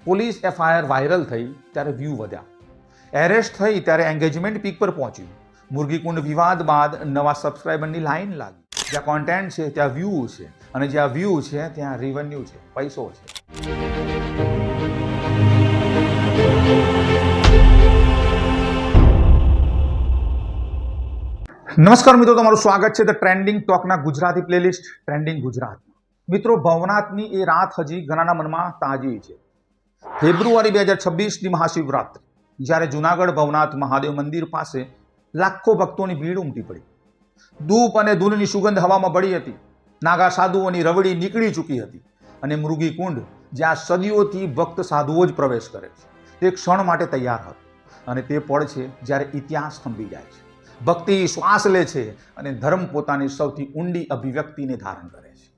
Police FIR viral થઈ ત્યારે view વધ્યા, એરેસ્ટ થઈ ત્યારે એન્ગેજમેન્ટ પીક પર પહોંચ્યું, મુરગીકુંડ વિવાદ બાદ નવા સબસ્ક્રાઇબરની લાઈન લાગી. જ્યાં કોન્ટેન્ટ છે ત્યાં વ્યૂ છે, અને જ્યાં વ્યૂ છે ત્યાં રેવન્યુ છે, પૈસો છે. નમસ્કાર મિત્રો, તમારું સ્વાગત છે ધ ટ્રેન્ડિંગ ટોકના ગુજરાતી પ્લેલિસ્ટ ટ્રેન્ડિંગ ગુજરાત. મિત્રો, ભવનાથની એ રાત હજી ઘણાના મનમાં તાજી છે. ફેબ્રુઆરી 2026ની મહાશિવરાત્રી, જ્યારે જૂનાગઢ ભવનાથ મહાદેવ મંદિર પાસે લાખો ભક્તોની ભીડ ઉમટી પડી. ધૂપ અને ધૂળની સુગંધ હવામાં ભળી હતી. નાગા સાધુઓની રવડી નીકળી ચૂકી હતી અને મૃગી કુંડ, જ્યાં સદીઓથી ભક્ત સાધુઓ જ પ્રવેશ કરે છે, તે ક્ષણ માટે તૈયાર હતો. અને તે પળ છે જ્યારે ઇતિહાસ થંભી જાય છે, ભક્તિ શ્વાસ લે છે અને ધર્મ પોતાની સૌથી ઊંડી અભિવ્યક્તિને ધારણ કરે છે.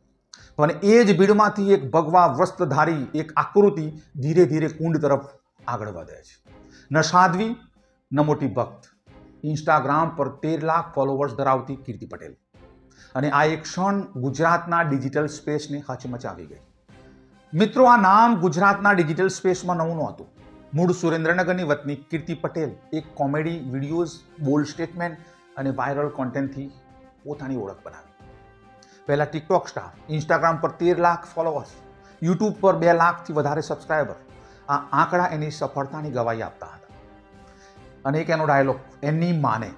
અને એ જ ભીડમાંથી એક ભગવા વસ્ત્રધારી એક આકૃતિ ધીરે ધીરે કુંડ તરફ આગળ વધે છે. ન સાધ્વી ન મોટી ભક્ત, ઇન્સ્ટાગ્રામ પર 13 લાખ ફોલોવર્સ ધરાવતી કીર્તિ પટેલ. અને આ એક ક્ષણ ગુજરાતના ડિજિટલ સ્પેસને હચમચાવી ગઈ. મિત્રો, આ નામ ગુજરાતના ડિજિટલ સ્પેસમાં નવું નહોતું. મૂળ સુરેન્દ્રનગરની વતની કીર્તિ પટેલ એક કોમેડી વિડીયોઝ, બોલ્ડ સ્ટેટમેન્ટ અને વાયરલ કોન્ટેન્ટથી પોતાની ઓળખ બનાવી. પહેલા ટિકટોક સ્ટાર, ઇન્સ્ટાગ્રામ પર 13 લાખ ફોલોવર્સ, યુટ્યુબ પર 2 લાખથી વધારે સબસ્ક્રાઈબર. આ આંકડા એની સફળતાની ગવાહી આપતા હતા. અને એક એનો ડાયલોગ, એની માને,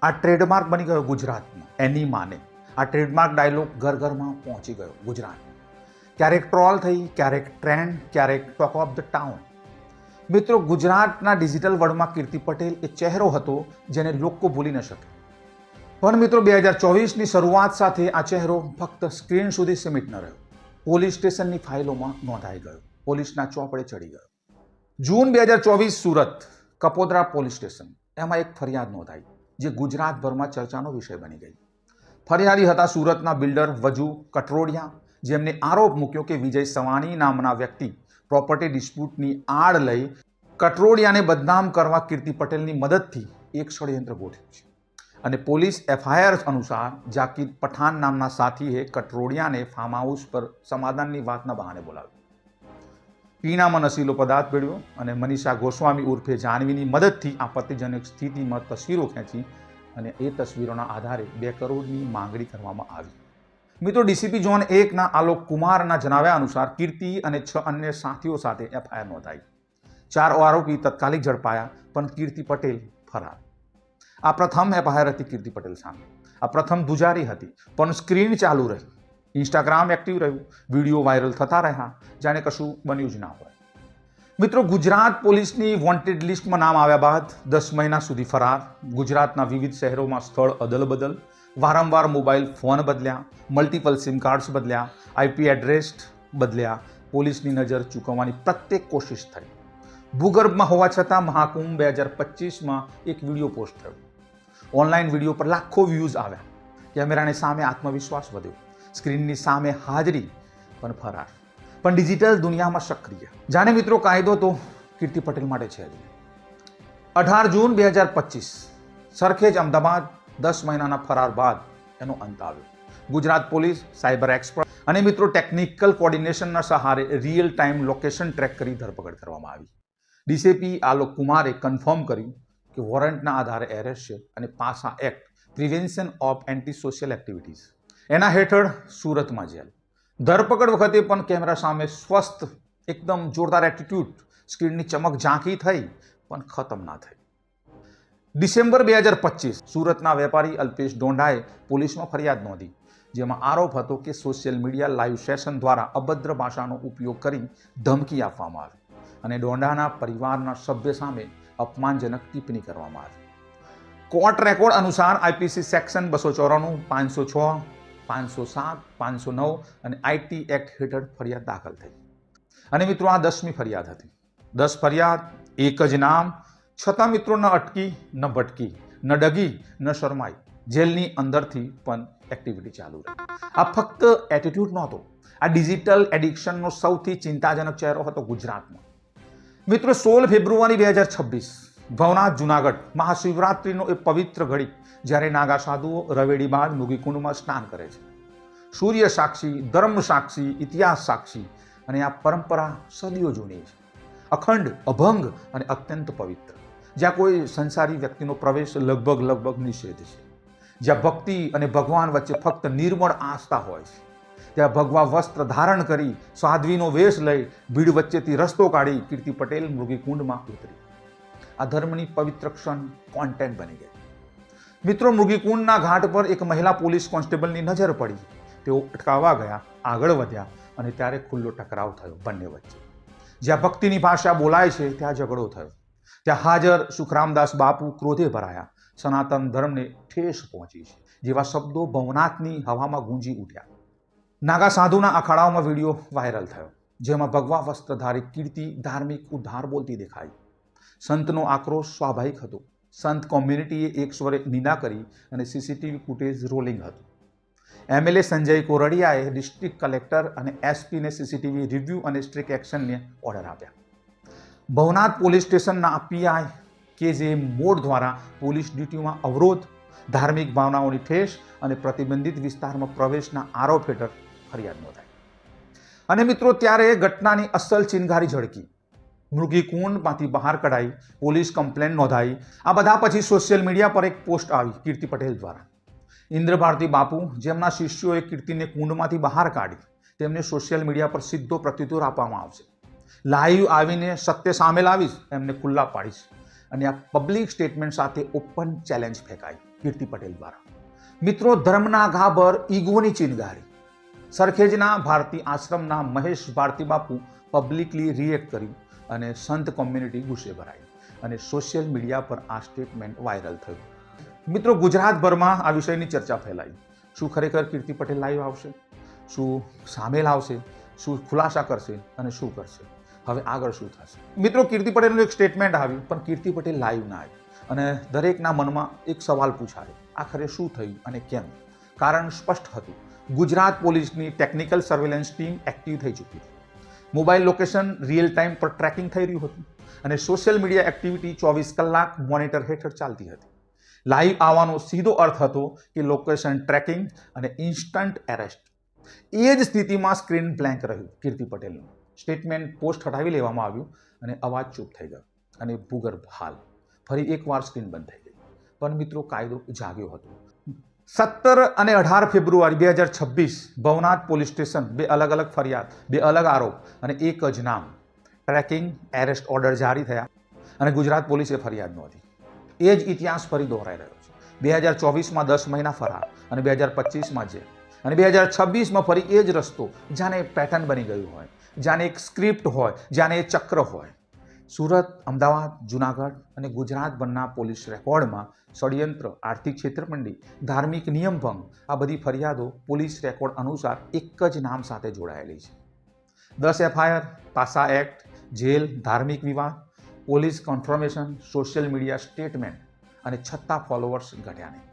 આ ટ્રેડમાર્ક બની ગયો ગુજરાતમાં. એની માને, આ ટ્રેડમાર્ક ડાયલોગ ઘર ઘરમાં પહોંચી ગયો ગુજરાતમાં. ક્યારેક ટ્રોલ થઈ, ક્યારેક ટ્રેન્ડ, ક્યારેક ટોક ઓફ ધ ટાઉન. મિત્રો, ગુજરાતના ડિજિટલ વર્લ્ડમાં કીર્તિ પટેલ એ ચહેરો હતો જેને લોકો ભૂલી ન શકે. પણ મિત્રો, 2024ની શરૂઆત સાથે આ ચહેરો ફક્ત સ્ક્રીન સુધી સીમિત ન રહ્યો. પોલીસ સ્ટેશનની ફાઇલોમાં નોંધાઈ ગયો, પોલીસના ચોપડે ચડી ગયો. જૂન 2024, સુરત કપોદરા પોલીસ સ્ટેશન, એમાં એક ફરિયાદ નોંધાઈ જે ગુજરાતભરમાં ચર્ચાનો વિષય બની ગઈ. ફરિયાદી હતા સુરતના બિલ્ડર વજુ કટરોડિયા, જેમને આરોપ મૂક્યો કે વિજય સવાણી નામના વ્યક્તિ પ્રોપર્ટી ડિસ્પ્યુટની આડ લઈ કટરોડિયાને બદનામ કરવા કીર્તિ પટેલની મદદથી એક ષડયંત્ર ગોઠવ્યું છે. અને પોલીસ એફઆઈઆર અનુસાર જાકીર પઠાણ નામના સાથીએ કટરોડિયાને ફાર્મ હાઉસ પર સમાધાનની વાતના બહાને બોલાવ્યો. પીણામાં નશીલો પદાર્થ ભેળવ્યો અને મનીષા ગોસ્વામી ઉર્ફે જાનવીની મદદથી આપત્તિજનક સ્થિતિમાં તસવીરો ખેંચી અને એ તસવીરોના આધારે 2 કરોડની માંગણી કરવામાં આવી. મિત્રો, ડીસીપી ઝોન 1ના આલોક કુમારના જણાવ્યા અનુસાર કીર્તિ અને 6 અન્ય સાથીઓ સાથે એફઆઈઆર નોંધાઈ. 4 આરોપી તાત્કાલિક ઝડપાયા, પણ કીર્તિ પટેલ ફરાર. આ પ્રથમ એફઆઈઆર હતી કીર્તિ પટેલ સામે. આ પ્રથમ ધુજારી હતી, પણ સ્ક્રીન ચાલુ રહી, ઇન્સ્ટાગ્રામ એક્ટિવ રહ્યું, વિડીયો વાયરલ થતા રહ્યા, જાણે કશું બન્યું જ ના હોય. મિત્રો, ગુજરાત પોલીસની વોન્ટેડ લિસ્ટમાં નામ આવ્યા બાદ 10 મહિના સુધી ફરાર. ગુજરાતના વિવિધ શહેરોમાં સ્થળ અદલ-બદલ, વારંવાર મોબાઈલ ફોન બદલ્યા, મલ્ટિપલ સિમ કાર્ડ્સ બદલ્યા, આઈપી એડ્રેસ બદલ્યા. પોલીસની નજર ચૂકવવાની પ્રત્યેક કોશિશ થઈ. ભૂગર્ભમાં હોવા છતાં મહાકુંભ 2025માં એક વિડીયો પોસ્ટ થયો. ઓનલાઈન વિડીયો પર લાખો વ્યૂઝ આવ્યા. કેમેરાની સામે આત્મવિશ્વાસ વધ્યો, સ્ક્રીનની સામે હાજરી, પણ ફરાર. પણ ડિજિટલ દુનિયામાં સક્રિય. જાણે મિત્રો, કાયદો તો કીર્તિ પટેલ માટે છે. 18 જૂન 2025, સરખેજ અમદાવાદ, 10 મહિનાના ફરાર બાદ એનો અંત આવ્યો. ગુજરાત પોલીસ સાયબર એક્સપર્ટ અને મિત્રો ટેકનિકલ કોર્ડિનેશનના સહારે રિયલ ટાઈમ લોકેશન ટ્રેક કરી ધરપકડ કરવામાં આવી. ડીસીપી આલોક કુમારે કન્ફર્મ કર્યું કે વોરંટના આધારે એરેસ્ટ છે અને પાસા act, prevention of anti social activities, એના હેઠળ સુરતમાં જેલ. ધરપકડ વખતે પણ કેમેરા સામે સ્વસ્થ, એકદમ જોરદાર એટીટ્યુડ, સ્ક્રીનની ચમક ઝાંખી થઈ પણ ખતમ ના થઈ. ડિસેમ્બર 2025, સુરતના વેપારી અલ્પેશ ડોંડાએ પોલીસમાં ફરિયાદ નોંધી, જેમાં આરોપ હતો કે સોશિયલ મીડિયા લાઈવ સેશન દ્વારા અભદ્ર ભાષાનો ઉપયોગ કરી ધમકી આપવામાં આવી અને ડોંડાના પરિવારના સભ્ય સામે અપમાનજનક ટિપ્પણી કરવામાં આવી. કોર્ટ રેકોર્ડ અનુસાર આઈપીસી સેક્શન 294, 506, 507, 509 અને આઈટી એક્ટ હેઠળ ફરિયાદ દાખલ થઈ. અને મિત્રો, આ 10મી ફરિયાદ હતી. 10 ફરિયાદ, એક જ નામ, છતાં મિત્રો ન અટકી, ન ભટકી, ન ડગી, ન શરમાઈ. જેલની અંદરથી પણ એક્ટિવિટી ચાલુ રહી. આ ફક્ત એટીટ્યુડ નહોતો, આ ડિજિટલ એડિક્શનનો સૌથી ચિંતાજનક ચહેરો હતો ગુજરાતમાં. મિત્રો, 16 ફેબ્રુઆરી 2026, ભવનાથ જૂનાગઢ, મહાશિવરાત્રિનો એ પવિત્ર ઘડી, જ્યારે નાગા સાધુઓ રવેડી બાદ મૃગીકુંડમાં સ્નાન કરે છે. સૂર્ય સાક્ષી, ધર્મ સાક્ષી, ઇતિહાસ સાક્ષી, અને આ પરંપરા સદીઓ જૂની છે. અખંડ, અભંગ અને અત્યંત પવિત્ર, જ્યાં કોઈ સંસારી વ્યક્તિનો પ્રવેશ લગભગ નિષેધ છે, જ્યાં ભક્તિ અને ભગવાન વચ્ચે ફક્ત નિર્મળ આસ્થા હોય છે, ત્યાં ભગવા વસ્ત્ર ધારણ કરી સાધ્વીનો વેશ લઈ ભીડ વચ્ચેથી રસ્તો કાઢી કીર્તિ પટેલ મૃગીકુંડમાં ઉતરી. આ ધર્મની પવિત્ર ક્ષણ કોન્ટેન્ટ બની ગઈ. મિત્રો, મૃગીકુંડના ઘાટ પર એક મહિલા પોલીસ કોન્સ્ટેબલની નજર પડી. તેઓ અટકાવવા ગયા, આગળ વધ્યા અને ત્યારે ખુલ્લો ટકરાવ થયો બંને વચ્ચે. જ્યાં ભક્તિની ભાષા બોલાય છે ત્યાં ઝઘડો થયો. ત્યાં હાજર સુખરામદાસ બાપુ ક્રોધે ભરાયા. સનાતન ધર્મને ઠેસ પહોંચી છે જેવા શબ્દો ભવનાથની હવામાં ગુંજી ઉઠ્યા. નાગા સાધુના અખાડાઓમાં વિડીયો વાયરલ થયો, જેમાં ભગવા વસ્ત્રધારી કીર્તિ ધાર્મિક ઉદ્ધાર બોલતી દેખાઈ. સંતનો આક્રોશ સ્વાભાવિક હતો. સંત કોમ્યુનિટીએ એક સ્વરે નિંદા કરી અને સીસીટીવી ફૂટેજ રોલિંગ હતું. એમએલએ સંજય કોરડિયાએ ડિસ્ટ્રિક્ટ કલેક્ટર અને એસપીને સીસીટીવી રિવ્યૂ અને સ્ટ્રિક્ટ એક્શનને ઓર્ડર આપ્યા. ભવનાથ પોલીસ સ્ટેશનના પીઆઈ કે જે મોડ દ્વારા પોલીસ ડ્યુટીમાં અવરોધ, ધાર્મિક ભાવનાઓની ઠેસ અને પ્રતિબંધિત વિસ્તારમાં પ્રવેશના આરોપ હેઠળ ફરિયાદ નોંધાઈ. અને મિત્રો, ત્યારે ઘટનાની અસલ ચિનગારી ઝળકી. મૃગીકુંડમાંથી બહાર કઢાઈ, પોલીસ કમ્પ્લેન નોંધાઈ. આ બધા પછી સોશિયલ મીડિયા પર એક પોસ્ટ આવી કીર્તિ પટેલ દ્વારા. ઇન્દ્રભારતી બાપુ, જેમના શિષ્યોએ કીર્તિને કુંડમાંથી બહાર કાઢી, તેમને સોશિયલ મીડિયા પર સીધો પ્રત્યુત્તર આપવામાં આવશે. લાઈવ આવીને સત્ય સામે લાવીશ, એમને ખુલ્લા પાડીશ. અને આ પબ્લિક સ્ટેટમેન્ટ સાથે ઓપન ચેલેન્જ ફેંકાઈ કીર્તિ પટેલ દ્વારા. મિત્રો, ધર્મના ઘા પર ઈગોની ચિનગારી. સરખેજના ભારતી આશ્રમના મહેશ ભારતી બાપુ પબ્લિકલી રિએક્ટ કર્યું અને સંત કોમ્યુનિટી ગુસ્સે ભરાઈ અને સોશિયલ મીડિયા પર આ સ્ટેટમેન્ટ વાયરલ થયું. મિત્રો, ગુજરાતભરમાં આ વિષયની ચર્ચા ફેલાઈ. શું ખરેખર કીર્તિ પટેલ લાઈવ આવશે? શું સામે લાવશે? શું ખુલાસા કરશે અને શું કરશે? હવે આગળ શું થશે? મિત્રો, કીર્તિ પટેલનું એક સ્ટેટમેન્ટ આવ્યું, પણ કીર્તિ પટેલ લાઈવ ના આવી. અને દરેકના મનમાં એક સવાલ પૂછાયો, આખરે શું થયું અને કેમ? કારણ સ્પષ્ટ હતું. ગુજરાત પોલીસની ટેકનિકલ સર્વેલન્સ ટીમ એક્ટિવ થઈ ચૂકી હતી. મોબાઈલ લોકેશન રિયલ ટાઈમ પર ટ્રેકિંગ થઈ રહ્યું હતું અને સોશિયલ મીડિયા એક્ટિવિટી 24 કલાક મોનિટર હેઠળ ચાલતી હતી. લાઈવ આવવાનો સીધો અર્થ હતો કે લોકેશન ટ્રેકિંગ અને ઇન્સ્ટન્ટ એરેસ્ટ. એ જ સ્થિતિમાં સ્ક્રીન બ્લેન્ક રહ્યું. કીર્તિ પટેલનું સ્ટેટમેન્ટ પોસ્ટ હટાવી લેવામાં આવ્યું અને અવાજ ચૂપ થઈ ગયો અને ભૂગર્ભ હાલ ફરી એકવાર સ્ક્રીન બંધ થઈ ગઈ. પણ મિત્રો, કાયદો જાગ્યો હતો. 17 અને 18 ફેબ્રુઆરી 2026 ભવનાથ પોલીસ સ્ટેશન, બે અલગ અલગ ફરિયાદ, બે અલગ આરોપ અને એક જ નામ. ટ્રેકિંગ એરેસ્ટ ઓર્ડર જારી થયા અને ગુજરાત પોલીસે ફરિયાદ નોંધી. એ જ ઇતિહાસ ફરી દોહરાઈ રહ્યો છે. 2024માં 10 મહિના ફરાર અને 2025માં જેલ અને 2026માં ફરી એ જ રસ્તો. જાણે પેટર્ન બની ગયું હોય, જાણે એક સ્ક્રિપ્ટ હોય, જાણે એ ચક્ર હોય. સુરત, અમદાવાદ, જુનાગઢ અને ગુજરાતભરના પોલીસ રેકોર્ડમાં ષડયંત્ર, આર્થિક છેતરપિંડી, ધાર્મિક નિયમભંગ, આ બધી ફરિયાદો પોલીસ રેકોર્ડ અનુસાર એક જ નામ સાથે જોડાયેલી છે. 10 FIR, પાસા એક્ટ, જેલ, ધાર્મિક વિવાદ, police confirmation, social media statement અને છતાં ફોલોઅર્સ ઘટ્યા નહીં.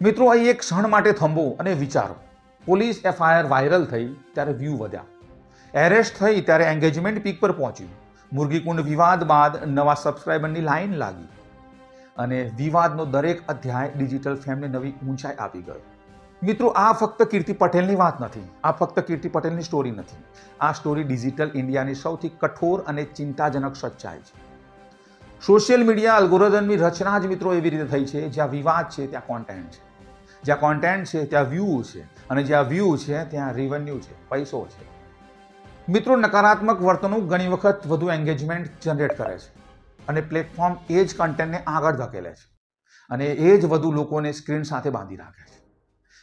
મિત્રો, અહીં એક ક્ષણ માટે થંભો અને વિચારો. પોલીસ FIR વાયરલ થઈ ત્યારે વ્યૂ વધ્યા. એરેસ્ટ થઈ ત્યારે એન્ગેજમેન્ટ પીક પર પહોંચ્યું. મુરગીકુંડ વિવાદ બાદ નવા સબસ્ક્રાઇબરની લાઈન લાગી અને વિવાદનો દરેક અધ્યાય ડિજિટલ ફેમને નવી ઊંચાઈ આપી ગયો. મિત્રો, આ ફક્ત કીર્તિ પટેલની વાત નથી. આ ફક્ત કીર્તિ પટેલની સ્ટોરી નથી. આ સ્ટોરી ડિજિટલ ઇન્ડિયાની સૌથી કઠોર અને ચિંતાજનક સચ્ચાઈ છે. સોશિયલ મીડિયા અલ્ગોરિધમની રચના જ મિત્રો એવી રીતે થઈ છે, જ્યાં વિવાદ છે ત્યાં કોન્ટેન્ટ છે, જ્યાં કોન્ટેન્ટ છે ત્યાં વ્યૂ છે અને જ્યાં વ્યૂ છે ત્યાં રેવન્યુ છે, પૈસો છે. મિત્રો, નકારાત્મક વર્તણૂક ઘણી વખત વધુ એન્ગેજમેન્ટ જનરેટ કરે છે અને પ્લેટફોર્મ એ જ કન્ટેન્ટને આગળ ધકેલે છે અને એ જ વધુ લોકોને સ્ક્રીન સાથે બાંધી રાખે છે.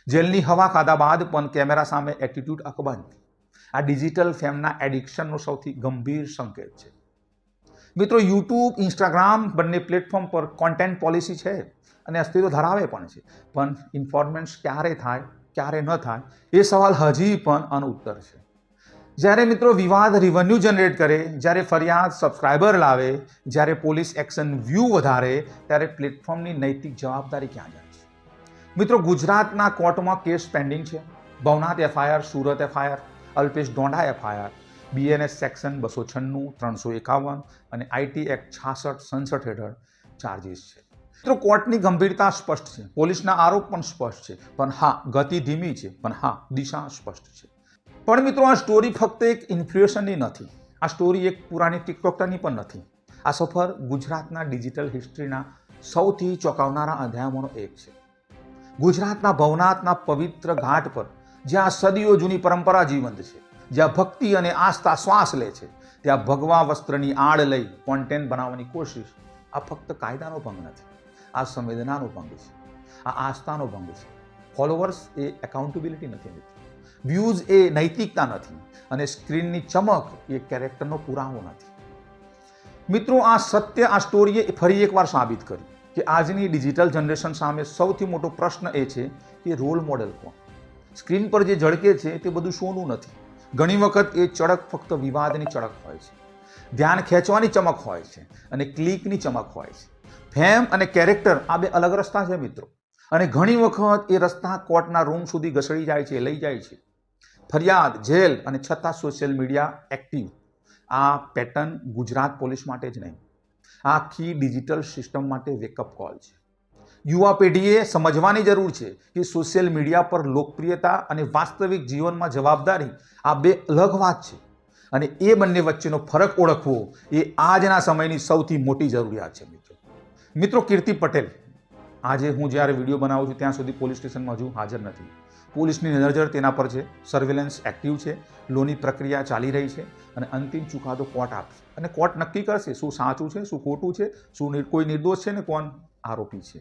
જેલની હવા ખાધા બાદ પણ કેમેરા સામે એટીટ્યુડ અકબંધ. આ ડિજિટલ ફેમના એડિક્શનનો સૌથી ગંભીર સંકેત છે. મિત્રો, યુટ્યુબ, ઇન્સ્ટાગ્રામ બંને પ્લેટફોર્મ પર કોન્ટેન્ટ પોલિસી છે અને અસ્તિત્વ ધરાવે પણ છે, પણ ઇન્ફોર્મેન્ટ્સ ક્યારે થાય, ક્યારે ન થાય, એ સવાલ હજી પણ અનુત્તર છે. જ્યારે મિત્રો વિવાદ રેવન્યુ જનરેટ કરે, જ્યારે ફરિયાદ સબસ્ક્રાઇબર લાવે, જ્યારે પોલીસ એક્શન વ્યૂ વધારે, ત્યારે પ્લેટફોર્મની નૈતિક જવાબદારી ક્યાં જાય છે? મિત્રો, ગુજરાતના કોર્ટમાં કેસ પેન્ડિંગ છે. Bhavnath FIR, Surat FIR, Alpesh Donda FIR, BNS section 296, 351 અને IT એક્ટ 66-67 હેઠળ ચાર્જીસ છે. મિત્રો, કોર્ટની ગંભીરતા સ્પષ્ટ છે, પોલીસના આરોપ પણ સ્પષ્ટ છે, પણ હા, ગતિ ધીમી છે, પણ હા, દિશા સ્પષ્ટ છે. પણ મિત્રો, આ સ્ટોરી ફક્ત એક ઇન્ફ્લુએન્સરની નથી. આ સ્ટોરી એક પુરાણી ટિકટોકની પણ નથી. આ સફર ગુજરાતના ડિજિટલ હિસ્ટ્રીના સૌથી ચોંકાવનારા અધ્યાયોમાંનો એક છે. ગુજરાતના ભવનાથના પવિત્ર ઘાટ પર જ્યાં સદીઓ જૂની પરંપરા જીવંત છે, જ્યાં ભક્તિ અને આસ્થા શ્વાસ લે છે, ત્યાં ભગવા વસ્ત્રની આડ લઈ કોન્ટેન્ટ બનાવવાની કોશિશ આ ફક્ત કાયદાનો ભંગ નથી, આ સંવેદનાનો ભંગ છે, આ આસ્થાનો ભંગ છે. ફોલોવર્સ એ એકાઉન્ટેબિલિટી નથી મિત્રો, વ્યૂઝ એ નૈતિકતા નથી અને સ્ક્રીનની ચમક એ કેરેક્ટરનો પુરાવો નથી. મિત્રો, આ સત્ય આ સ્ટોરીએ ફરી એકવાર સાબિત કર્યું કે આજની ડિજિટલ જનરેશન સામે સૌથી મોટો પ્રશ્ન એ છે કે રોલ મોડેલ કોણ. સ્ક્રીન પર જે ઝળકે છે તે બધું સોનું નથી. ઘણી વખત એ ચળક ફક્ત વિવાદની ચળક હોય છે, ધ્યાન ખેંચવાની ચમક હોય છે અને ક્લિકની ચમક હોય છે. ફેમ અને કેરેક્ટર આ બે અલગ રસ્તા છે મિત્રો, અને ઘણી વખત એ રસ્તા કોર્ટના રૂમ સુધી ઘસડી જાય છે, લઈ જાય છે. ફરિયાદ, જેલ અને છતાં સોશિયલ મીડિયા એક્ટિવ. આ પેટર્ન ગુજરાત પોલીસ માટે જ નહીં, આખી ડિજિટલ સિસ્ટમ માટે વેકઅપ કોલ છે. યુવા પેઢીએ સમજવાની જરૂર છે કે સોશિયલ મીડિયા પર લોકપ્રિયતા અને વાસ્તવિક જીવનમાં જવાબદારી આ બે અલગ વાત છે, અને એ બંને વચ્ચેનો ફરક ઓળખવો એ આજના સમયની સૌથી મોટી જરૂરિયાત છે મિત્રો, કીર્તિ પટેલ આજે હું જ્યારે વિડીયો બનાવું છું ત્યાં સુધી પોલીસ સ્ટેશનમાં હજુ હાજર નથી. પોલીસની નજર તેના પર છે, સર્વેલન્સ એક્ટિવ છે, લોની પ્રક્રિયા ચાલી રહી છે અને અંતિમ ચુકાદો કોર્ટ આપશે અને કોર્ટ નક્કી કરશે શું સાચું છે, શું ખોટું છે, શું કોઈ નિર્દોષ છે ને કોણ આરોપી છે.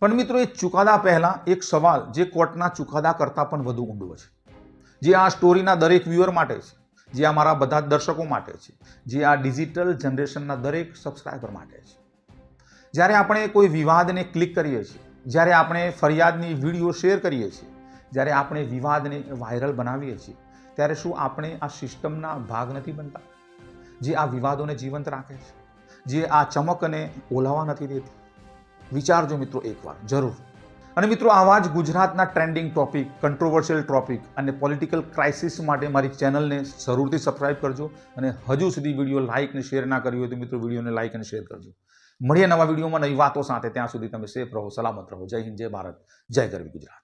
પણ મિત્રો, એ ચુકાદા પહેલાં એક સવાલ જે કોર્ટના ચુકાદા કરતાં પણ વધુ ઊંડો છે, જે આ સ્ટોરીના દરેક વ્યુઅર માટે છે, જે આ મારા બધા દર્શકો માટે છે, જે આ ડિજિટલ જનરેશનના દરેક સબસ્ક્રાઈબર માટે છે. જ્યારે આપણે કોઈ વિવાદને ક્લિક કરીએ છીએ, જ્યારે આપણે ફરિયાદની વિડીયો શેર કરીએ છીએ, જ્યારે આપણે વિવાદને વાયરલ બનાવીએ છીએ, ત્યારે શું આપણે આ સિસ્ટમના ભાગ નથી બનતા, જે આ વિવાદોને જીવંત રાખે છે, જે આ ચમકને ઓલાવા નથી દેતી? વિચારજો મિત્રો એકવાર જરૂર. અને મિત્રો, આવા જ ગુજરાતના ટ્રેન્ડિંગ ટોપિક, કંટ્રોવર્શિયલ ટોપિક અને પોલિટિકલ ક્રાઇસિસ માટે મારી ચેનલને જરૂરથી સબસ્ક્રાઇબ કરજો. અને હજુ સુધી વિડીયો લાઇક અને શેર ના કર્યો હોય તો મિત્રો વિડીયોને લાઇક અને શેર કરજો. મળીએ નવા વિડીયોમાં નવી વાતો સાથે. ત્યાં સુધી તમે સેફ રહો, સલામત રહો. જય હિન્દ, જય ભારત, જય ગરવી ગુજરાત.